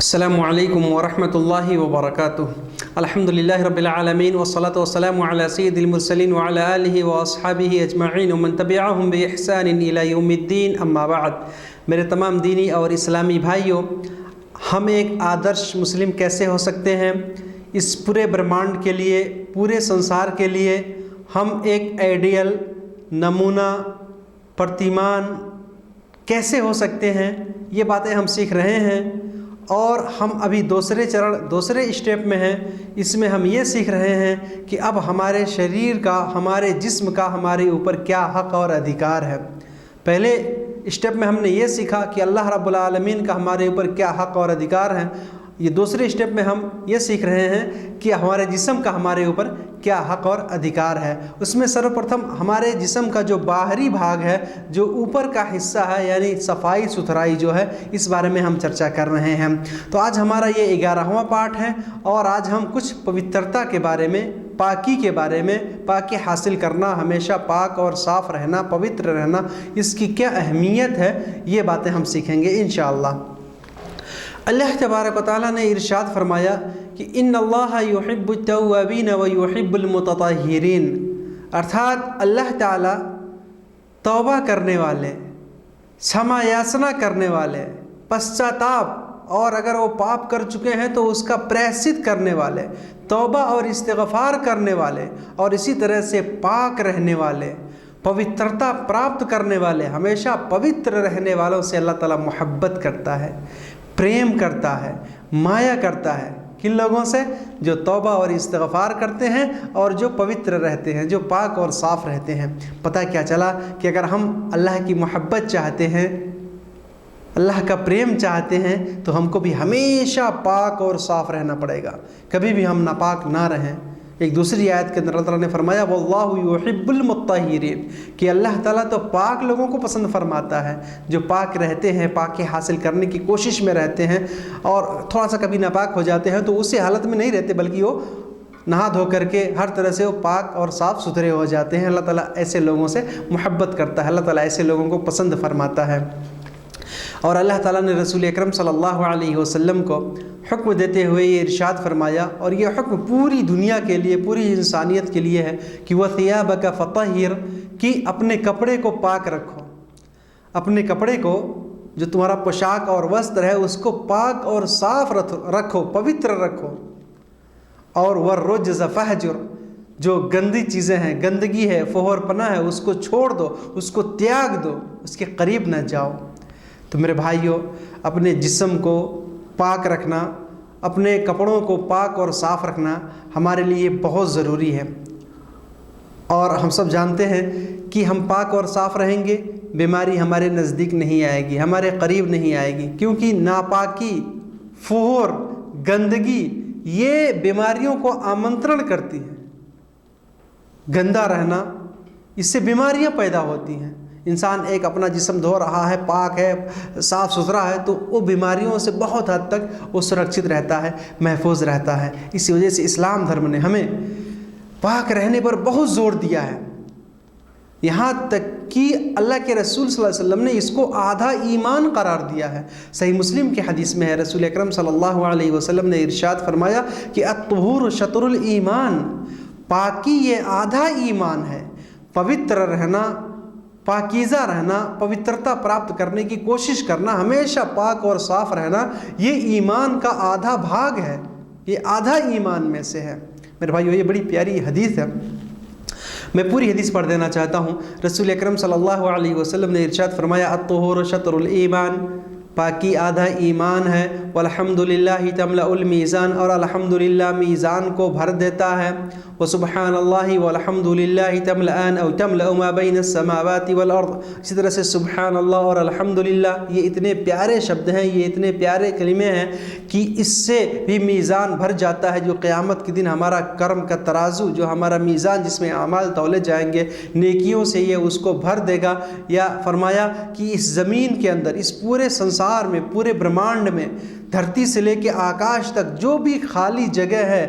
السلام علیکم ورحمۃ اللہ وبرکاتہ۔ الحمد للہ رب العالمین والصلاة والسلام علی سید المرسلین وعلی آلہ واصحابہ اجمعین ومن تبعہم بإحسان الی یوم الدین، اما بعد۔ میرے تمام دینی اور اسلامی بھائیوں، ہم ایک آدرش مسلم کیسے ہو سکتے ہیں؟ اس پورے برہمانڈ کے لیے، پورے سنسار کے لیے ہم ایک آئیڈیل، نمونہ، پرتیمان کیسے ہو سکتے ہیں، یہ باتیں ہم سیکھ رہے ہیں۔ اور ہم ابھی دوسرے اسٹیپ میں ہیں۔ اس میں ہم یہ سیکھ رہے ہیں کہ اب ہمارے شریر کا، ہمارے جسم کا ہمارے اوپر کیا حق اور ادھیکار ہے۔ پہلے اسٹیپ میں ہم نے یہ سیکھا کہ اللہ رب العالمین کا ہمارے اوپر کیا حق اور ادھیکار ہے۔ یہ دوسرے اسٹیپ میں ہم یہ سیکھ رہے ہیں کہ ہمارے جسم کا ہمارے اوپر کیا حق اور ادھیکار ہے۔ اس میں سروپرتھم ہمارے جسم کا جو باہری بھاگ ہے، جو اوپر کا حصہ ہے، یعنی صفائی ستھرائی جو ہے، اس بارے میں ہم چرچا کر رہے ہیں۔ تو آج ہمارا یہ 11واں پارٹ ہے، اور آج ہم کچھ پوترتا کے بارے میں، پاکی کے بارے میں، پاکی حاصل کرنا، ہمیشہ پاک اور صاف رہنا، پوتر رہنا، اس کی کیا اہمیت ہے، یہ باتیں ہم سیکھیں گے انشاءاللہ۔ اللہ تبارک و تعالیٰ نے ارشاد فرمایا کہ ان اللہ یحب التوابین و یحب المتطہرین، ارتھات اللہ تعالیٰ توبہ کرنے والے، چھما یاسنا کرنے والے، پశ్چاتاپ، اور اگر وہ پاپ کر چکے ہیں تو اس کا پراہشت کرنے والے، توبہ اور استغفار کرنے والے، اور اسی طرح سے پاک رہنے والے، پوترتا پراپت کرنے والے، ہمیشہ پوتر رہنے والوں سے اللہ تعالیٰ محبت کرتا ہے، پریم کرتا ہے، مایا کرتا ہے۔ کن لوگوں سے؟ جو توبہ اور استغفار کرتے ہیں اور جو پوتر رہتے ہیں، جو پاک اور صاف رہتے ہیں۔ پتہ کیا چلا کہ اگر ہم اللہ کی محبت چاہتے ہیں، اللہ کا پریم چاہتے ہیں، تو ہم کو بھی ہمیشہ پاک اور صاف رہنا پڑے گا، کبھی بھی ہم ناپاک نہ رہیں۔ ایک دوسری آیت کے اندر اللہ تعالیٰ نے فرمایا واللہ یحب المطہرین، کہ اللہ تعالیٰ تو پاک لوگوں کو پسند فرماتا ہے، جو پاک رہتے ہیں، پاکی حاصل کرنے کی کوشش میں رہتے ہیں، اور تھوڑا سا کبھی ناپاک ہو جاتے ہیں تو اسی حالت میں نہیں رہتے، بلکہ وہ نہا دھو کر کے ہر طرح سے وہ پاک اور صاف ستھرے ہو جاتے ہیں۔ اللہ تعالیٰ ایسے لوگوں سے محبت کرتا ہے، اللہ تعالیٰ ایسے لوگوں کو پسند فرماتا ہے۔ اور اللہ تعالیٰ نے رسول اکرم صلی اللہ علیہ وسلم کو حکم دیتے ہوئے یہ ارشاد فرمایا، اور یہ حکم پوری دنیا کے لیے، پوری انسانیت کے لیے ہے کہ وَثِيَابَكَ فَطَهِّرْ، کہ اپنے کپڑے کو پاک رکھو، اپنے کپڑے کو، جو تمہارا پوشاک اور وستر ہے، اس کو پاک اور صاف رکھو، پوتر رکھو۔ اور وَالرُّجْزَ فَاهْجُرْ، جو گندی چیزیں ہیں، گندگی ہے، فحور پنا ہے، اس کو چھوڑ دو، اس کو تیاگ دو، اس کے قریب نہ جاؤ۔ تو میرے بھائیوں، اپنے جسم کو پاک رکھنا، اپنے کپڑوں کو پاک اور صاف رکھنا ہمارے لیے بہت ضروری ہے۔ اور ہم سب جانتے ہیں کہ ہم پاک اور صاف رہیں گے، بیماری ہمارے نزدیک نہیں آئے گی، ہمارے قریب نہیں آئے گی، کیونکہ ناپاکی، فحور، گندگی یہ بیماریوں کو آمنترن کرتی ہیں۔ گندا رہنا، اس سے بیماریاں پیدا ہوتی ہیں۔ انسان ایک اپنا جسم دھو رہا ہے، پاک ہے، صاف ستھرا ہے، تو وہ بیماریوں سے بہت حد تک وہ سرکشت رہتا ہے، محفوظ رہتا ہے۔ اسی وجہ سے اسلام دھرم نے ہمیں پاک رہنے پر بہت زور دیا ہے، یہاں تک کہ اللہ کے رسول صلی اللہ علیہ وسلم نے اس کو آدھا ایمان قرار دیا ہے۔ صحیح مسلم کی حدیث میں ہے، رسول اکرم صلی اللہ علیہ وسلم نے ارشاد فرمایا کہ الطہور شطر الایمان، پاکی یہ آدھا ایمان ہے۔ پوتر رہنا، پاکیزہ رہنا، پوترتا پراپت کرنے کی کوشش کرنا، ہمیشہ پاک اور صاف رہنا، یہ ایمان کا آدھا بھاگ ہے، یہ آدھا ایمان میں سے ہے۔ میرے بھائیو، یہ بڑی پیاری حدیث ہے، میں پوری حدیث پڑھ دینا چاہتا ہوں۔ رسول اکرم صلی اللہ علیہ وسلم نے ارشاد فرمایا الطہور شطر الایمان، پاکی آدھا ایمان ہے، والحمدللہ تملأ المیزان، اور الحمدللہ میزان کو بھر دیتا ہے، وسبحان اللہ والحمدللہ تملأان او تملأ ما بین السماوات والارض، اسی طرح سے سبحان اللہ اور الحمدللہ، یہ اتنے پیارے شبد ہیں، یہ اتنے پیارے کلمے ہیں کہ اس سے بھی میزان بھر جاتا ہے، جو قیامت کے دن ہمارا کرم کا ترازو، جو ہمارا میزان جس میں اعمال تولے جائیں گے نیکیوں سے، یہ اس کو بھر دے گا۔ یا فرمایا کہ اس زمین کے اندر، اس پورے سنسار میں، پورے برہمانڈ میں، دھرتی سے لے کے آکاش تک جو بھی خالی جگہ ہے،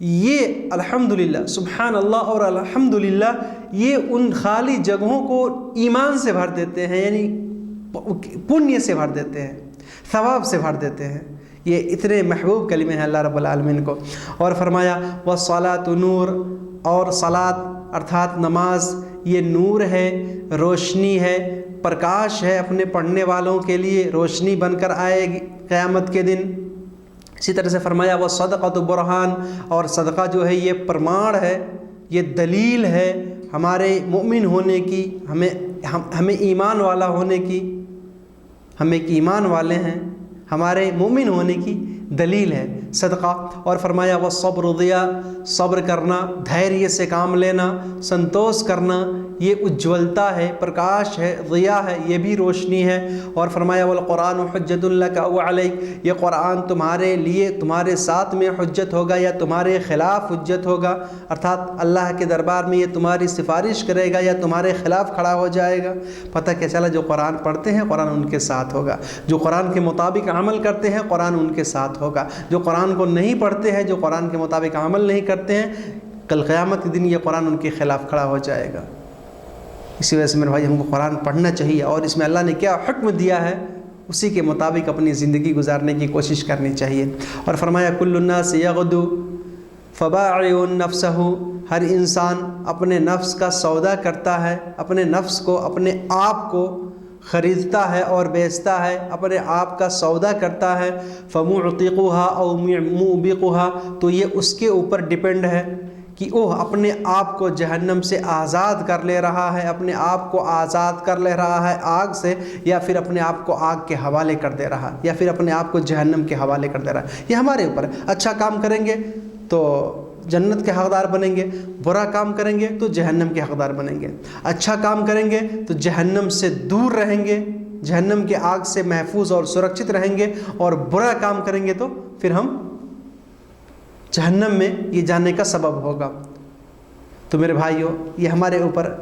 یہ الحمدللہ، سبحان اللہ اور الحمدللہ، یہ ان خالی جگہوں کو ایمان سے بھر دیتے ہیں، یعنی پنیہ سے بھر دیتے ہیں، ثواب سے بھر دیتے ہیں۔ یہ اتنے محبوب کلمے ہیں اللہ رب العالمین کو۔ اور فرمایا وَالصَّلَاةُ نور، اور صلاۃ ارتھات نماز یہ نور ہے، روشنی ہے، پرکاش ہے، اپنے پڑھنے والوں کے لیے روشنی بن کر آئے گی قیامت کے دن۔ اسی طرح سے فرمایا وَالصَّدَقَةُ برہان، اور صدقہ جو ہے یہ پرماڑ ہے، یہ دلیل ہے ہمارے مومن ہونے کی، ہمیں ایمان والا ہونے کی، ہم ایک ایمان والے ہیں، ہمارے مومن ہونے کی دلیل ہے صدقہ۔ اور فرمایا والصبر ضیاء، صبر کرنا، دھیریہ سے کام لینا، سنتوش کرنا، یہ اجولتا ہے، پرکاش ہے، ضیاء ہے، یہ بھی روشنی ہے۔ اور فرمایا والقرآن حجۃ لک او علیک، یہ قرآن تمہارے لیے، تمہارے ساتھ میں حجت ہوگا یا تمہارے خلاف حجت ہوگا، ارتھات اللہ کے دربار میں یہ تمہاری سفارش کرے گا یا تمہارے خلاف کھڑا ہو جائے گا۔ پتہ کیا چلا؟ جو قرآن پڑھتے ہیں قرآن ان کے ساتھ ہوگا، جو قرآن کے مطابق عمل کرتے ہیں قرآن ان کے ساتھ ہوگا، جو قرآن کو نہیں پڑھتے ہیں، جو قرآن کے مطابق عمل نہیں کرتے ہیں، کل قیامت کے دن یہ قرآن ان کے خلاف کھڑا ہو جائے گا۔ اسی وجہ سے میرے بھائی ہم کو قرآن پڑھنا چاہیے، اور اس میں اللہ نے کیا حکم دیا ہے اسی کے مطابق اپنی زندگی گزارنے کی کوشش کرنی چاہیے۔ اور فرمایا کل الناس یغدو فباعع نفسہ، ہر انسان اپنے نفس کا سودا کرتا ہے، اپنے نفس کو، اپنے آپ کو خریدتا ہے اور بیچتا ہے، اپنے آپ کا سودا کرتا ہے۔ فمعتقها او موبقها، تو یہ اس کے اوپر ڈیپینڈ ہے کہ وہ اپنے آپ کو جہنم سے آزاد کر لے رہا ہے، اپنے آپ کو آزاد کر لے رہا ہے آگ سے، یا پھر اپنے آپ کو آگ کے حوالے کر دے رہا ہے، یا پھر اپنے آپ کو جہنم کے حوالے کر دے رہا ہے۔ یہ ہمارے اوپر ہے۔ اچھا کام کریں گے تو جنت کے حقدار بنیں گے، برا کام کریں گے تو جہنم کے حقدار بنیں گے۔ اچھا کام کریں گے تو جہنم سے دور رہیں گے، جہنم کے آگ سے محفوظ اور سرکشت رہیں گے، اور برا کام کریں گے تو پھر ہم جہنم میں یہ جانے کا سبب ہوگا۔ تو میرے بھائیوں یہ ہمارے اوپر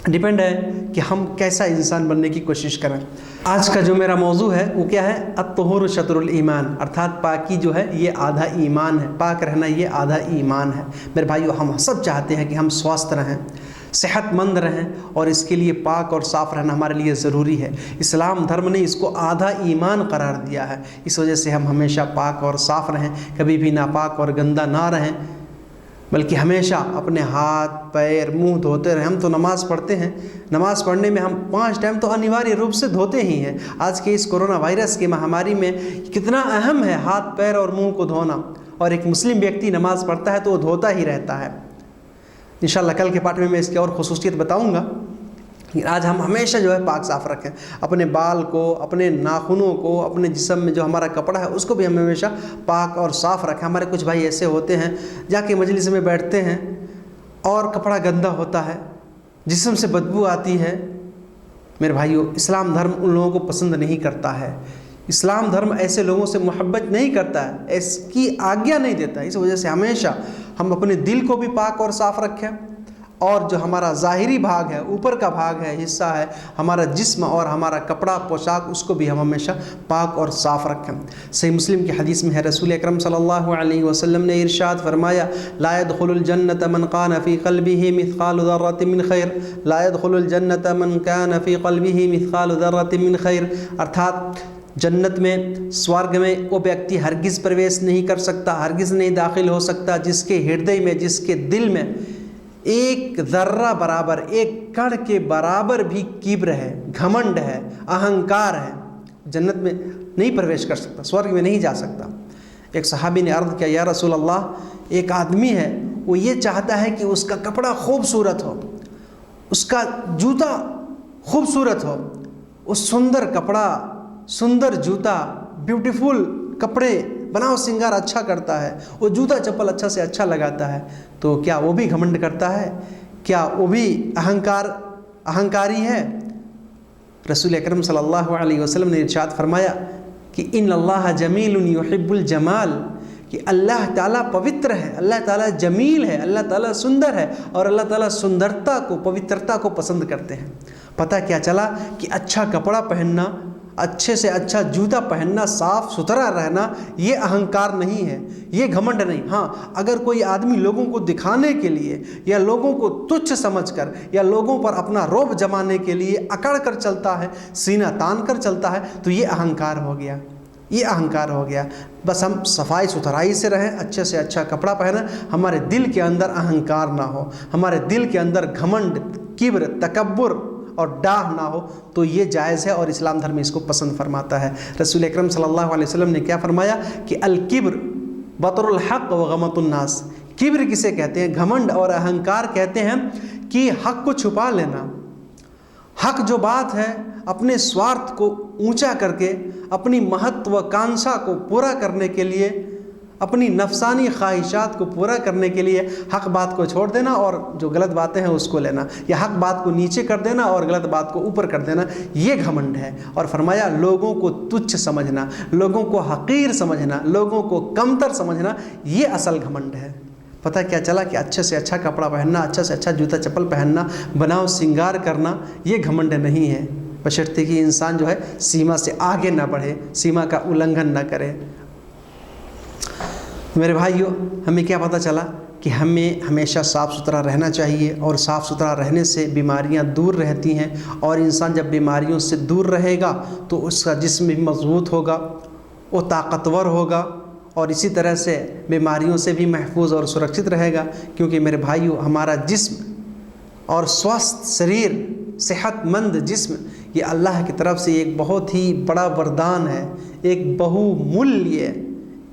ڈیپینڈ ہے کہ ہم کیسا انسان بننے کی کوشش کریں۔ آج کا جو میرا موضوع ہے وہ کیا ہے؟ الطہور شطر الایمان، ارتھات پاکی جو ہے یہ آدھا ایمان ہے، پاک رہنا یہ آدھا ایمان ہے۔ میرے بھائیوں ہم سب چاہتے ہیں کہ ہم سوستھ رہیں، صحت مند رہیں، اور اس کے لیے پاک اور صاف رہنا ہمارے لیے ضروری ہے۔ اسلام دھرم نے اس کو آدھا ایمان قرار دیا ہے، اس وجہ سے ہم ہمیشہ پاک اور صاف رہیں، کبھی بھی ناپاک اور گندہ نہ رہیں، بلکہ ہمیشہ اپنے ہاتھ پیر منہ دھوتے رہیں۔ ہم تو نماز پڑھتے ہیں، نماز پڑھنے میں ہم 5 ٹائم تو انیواریہ روپ سے دھوتے ہی ہیں۔ آج کے اس کورونا وائرس کی مہاماری میں کتنا اہم ہے ہاتھ پیر اور منہ کو دھونا، اور ایک مسلم ویکتی نماز پڑھتا ہے تو وہ دھوتا ہی رہتا ہے۔ انشاءاللہ کل کے پارٹ میں اس کی اور خصوصیت بتاؤں گا، لیکن آج ہم ہمیشہ جو ہے پاک صاف رکھیں، اپنے بال کو، اپنے ناخنوں کو، اپنے جسم میں جو ہمارا کپڑا ہے اس کو بھی ہم ہمیشہ پاک اور صاف رکھیں۔ ہمارے کچھ بھائی ایسے ہوتے ہیں جا کے مجلس میں بیٹھتے ہیں اور کپڑا گندا ہوتا ہے، جسم سے بدبو آتی ہے۔ میرے بھائیو اسلام دھرم ان لوگوں کو پسند نہیں کرتا ہے، اسلام دھرم ایسے لوگوں سے محبت نہیں کرتا ہے، اس کی آگیا نہیں دیتا ہے۔ اس وجہ سے ہمیشہ ہم اپنے دل کو بھی پاک اور صاف رکھیں، اور جو ہمارا ظاہری بھاگ ہے، اوپر کا بھاگ ہے، حصہ ہے ہمارا جسم اور ہمارا کپڑا پوشاک، اس کو بھی ہم ہمیشہ پاک اور صاف رکھیں۔ صحیح مسلم کی حدیث میں ہے رسول اکرم صلی اللہ علیہ وسلم نے ارشاد فرمایا لا يدخل الجنة من كان في قلبه مثقال ذرة من خیر، لا يدخل الجنة من كان في قلبه مثقال ذرة من خیر، ارتھات جنت میں، سورگ میں وہ ویکتی ہرگز پرویش نہیں کر سکتا، ہرگز نہیں داخل ہو سکتا جس کے ہردے میں، جس کے دل میں ایک ذرہ برابر، ایک کڑ کے برابر بھی کبر ہے، گھمنڈ ہے، اہنکار ہے، جنت میں نہیں پرویش کر سکتا، سورگ میں نہیں جا سکتا۔ ایک صحابی نے عرض کیا یا رسول اللہ، ایک آدمی ہے وہ یہ چاہتا ہے کہ اس کا کپڑا خوبصورت ہو، اس کا جوتا خوبصورت ہو، اس سندر کپڑا، سندر جوتا، بیوٹیفل کپڑے، بناؤ سنگار اچھا کرتا ہے، وہ جوتا چپل اچھا سے اچھا لگاتا ہے، تو کیا وہ بھی گھمنڈ کرتا ہے؟ کیا وہ بھی اہنکاری ہے؟ رسول اکرم صلی اللہ علیہ وسلم نے ارشاد فرمایا کہ ان اللہ جمیل یحب الجمال، کہ اللہ تعالیٰ پوتر ہے، اللہ تعالیٰ جمیل ہے، اللہ تعالیٰ سندر ہے، اور اللہ تعالیٰ سندرتا کو، پوترتا کو پسند کرتے ہیں۔ پتہ کیا چلا کہ اچھا کپڑا پہننا، اچھے سے اچھا جوتا پہننا، صاف ستھرا رہنا، یہ اہنکار نہیں ہے، یہ گھمنڈ نہیں۔ ہاں اگر کوئی آدمی لوگوں کو دکھانے کے لیے یا لوگوں کو تچھ سمجھ کر یا لوگوں پر اپنا رعب جمانے کے لیے اکڑ کر چلتا ہے، سینہ تان کر چلتا ہے، تو یہ اہنکار ہو گیا، یہ اہنکار ہو گیا۔ بس ہم صفائی ستھرائی سے رہیں، اچھے سے اچھا کپڑا پہنیں، ہمارے دل کے اندر اہنکار نہ ہو، ہمارے دل کے اندر گھمنڈ، کبر، تکبر اور ڈاہ نہ ہو، تو یہ جائز ہے اور اسلام دھرم اس کو پسند فرماتا ہے۔ رسول اکرم صلی اللہ علیہ وسلم نے کیا فرمایا کہ الکبر بطر الحق و غمط الناس۔ کبر کسے کہتے ہیں؟ گھمنڈ اور اہنکار کہتے ہیں کہ حق کو چھپا لینا، حق جو بات ہے اپنے سوارتھ کو اونچا کر کے، اپنی مہتواکانشا کو پورا کرنے کے لیے، اپنی نفسانی خواہشات کو پورا کرنے کے لیے حق بات کو چھوڑ دینا اور جو غلط باتیں ہیں اس کو لینا، یا حق بات کو نیچے کر دینا اور غلط بات کو اوپر کر دینا، یہ گھمنڈ ہے۔ اور فرمایا لوگوں کو تچھ سمجھنا، لوگوں کو حقیر سمجھنا، لوگوں کو کمتر سمجھنا، یہ اصل گھمنڈ ہے۔ پتہ کیا چلا کہ اچھے سے اچھا کپڑا پہننا، اچھا سے اچھا جوتا چپل پہننا، بناؤ سنگار کرنا، یہ گھمنڈ نہیں ہے، بشرطے کہ انسان جو ہے سیما سے آگے نہ بڑھے، سیما کا النگھن نہ کرے۔ میرے بھائیوں، ہمیں کیا پتہ چلا کہ ہمیں ہمیشہ صاف ستھرا رہنا چاہیے، اور صاف ستھرا رہنے سے بیماریاں دور رہتی ہیں، اور انسان جب بیماریوں سے دور رہے گا تو اس کا جسم بھی مضبوط ہوگا، وہ طاقتور ہوگا، اور اسی طرح سے بیماریوں سے بھی محفوظ اور سرکشت رہے گا۔ کیونکہ میرے بھائیوں، ہمارا جسم اور سوستھ شریر، صحت مند جسم، یہ اللہ کی طرف سے ایک بہت ہی بڑا وردان ہے، ایک بہومولیہ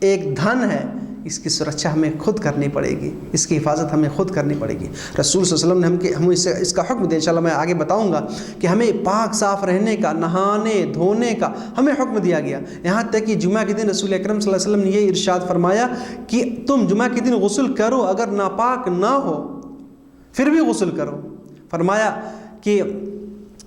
ایک دھن ہے۔ اس کی سرکشا ہمیں خود کرنی پڑے گی، اس کی حفاظت ہمیں خود کرنی پڑے گی۔ رسول صلی اللہ علیہ وسلم نے ہمیں اس کا حکم دیا، انشاءاللہ میں آگے بتاؤں گا کہ ہمیں پاک صاف رہنے کا، نہانے دھونے کا ہمیں حکم دیا گیا۔ یہاں تک کہ جمعہ کے دن رسول اکرم صلی اللہ علیہ وسلم نے یہ ارشاد فرمایا کہ تم جمعہ کے دن غسل کرو، اگر ناپاک نہ ہو پھر بھی غسل کرو۔ فرمایا کہ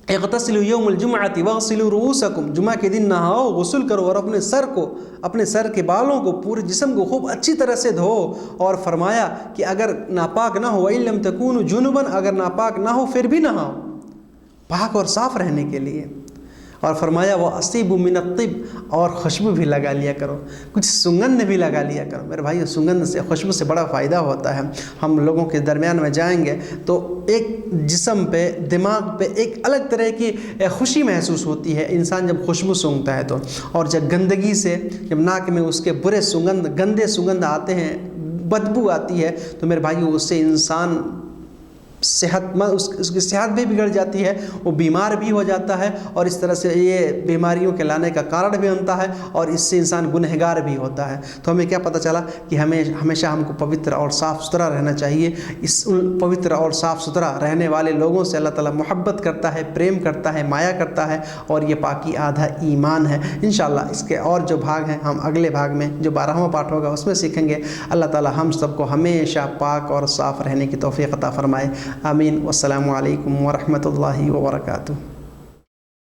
اغتسلوا یوم الجمعۃ واغسلوا رؤوسکم، جمعہ کے دن نہاؤ، غسل کرو، اور اپنے سر کے بالوں کو، پورے جسم کو خوب اچھی طرح سے دھو۔ اور فرمایا کہ اگر ناپاک نہ ہو، وَإِن لَمْ تَكُونُوا جُنُبًا، اگر ناپاک نہ ہو پھر بھی نہاؤ، پاک اور صاف رہنے کے لیے۔ اور فرمایا وَأَصِيبُوا مِنَ الطِّيبِ، اور خوشبو بھی لگا لیا کرو، کچھ سگندھ بھی لگا لیا کرو۔ میرے بھائی، سگندھ سے، خوشبو سے بڑا فائدہ ہوتا ہے۔ ہم لوگوں کے درمیان میں جائیں گے تو ایک جسم پہ، دماغ پہ ایک الگ طرح کی خوشی محسوس ہوتی ہے انسان جب خوشبو سونگھتا ہے تو۔ اور جب گندگی سے، جب ناک میں اس کے برے سگندھ، گندے سگندھ آتے ہیں، بدبو آتی ہے، تو میرے بھائیو اس سے انسان صحت مند، اس کی صحت بھی بگڑ جاتی ہے، وہ بیمار بھی ہو جاتا ہے، اور اس طرح سے یہ بیماریوں کے لانے کا کارن بھی بنتا ہے، اور اس سے انسان گنہگار بھی ہوتا ہے۔ تو ہمیں کیا پتہ چلا کہ ہمیشہ ہم کو پوتر اور صاف ستھرا رہنا چاہیے۔ اس پوتر اور صاف ستھرا رہنے والے لوگوں سے اللہ تعالیٰ محبت کرتا ہے، پریم کرتا ہے، مایا کرتا ہے، اور یہ پاکی آدھا ایمان ہے۔ انشاءاللہ اس کے اور جو بھاگ ہیں ہم اگلے بھاگ میں، جو 12واں پارٹ ہوگا، اس میں سیکھیں گے۔ اللہ تعالیٰ ہم سب کو ہمیشہ پاک اور صاف رہنے کی توفیق عطا فرمائے۔ آمین۔ والسلام علیکم ورحمۃ اللہ وبرکاتہ۔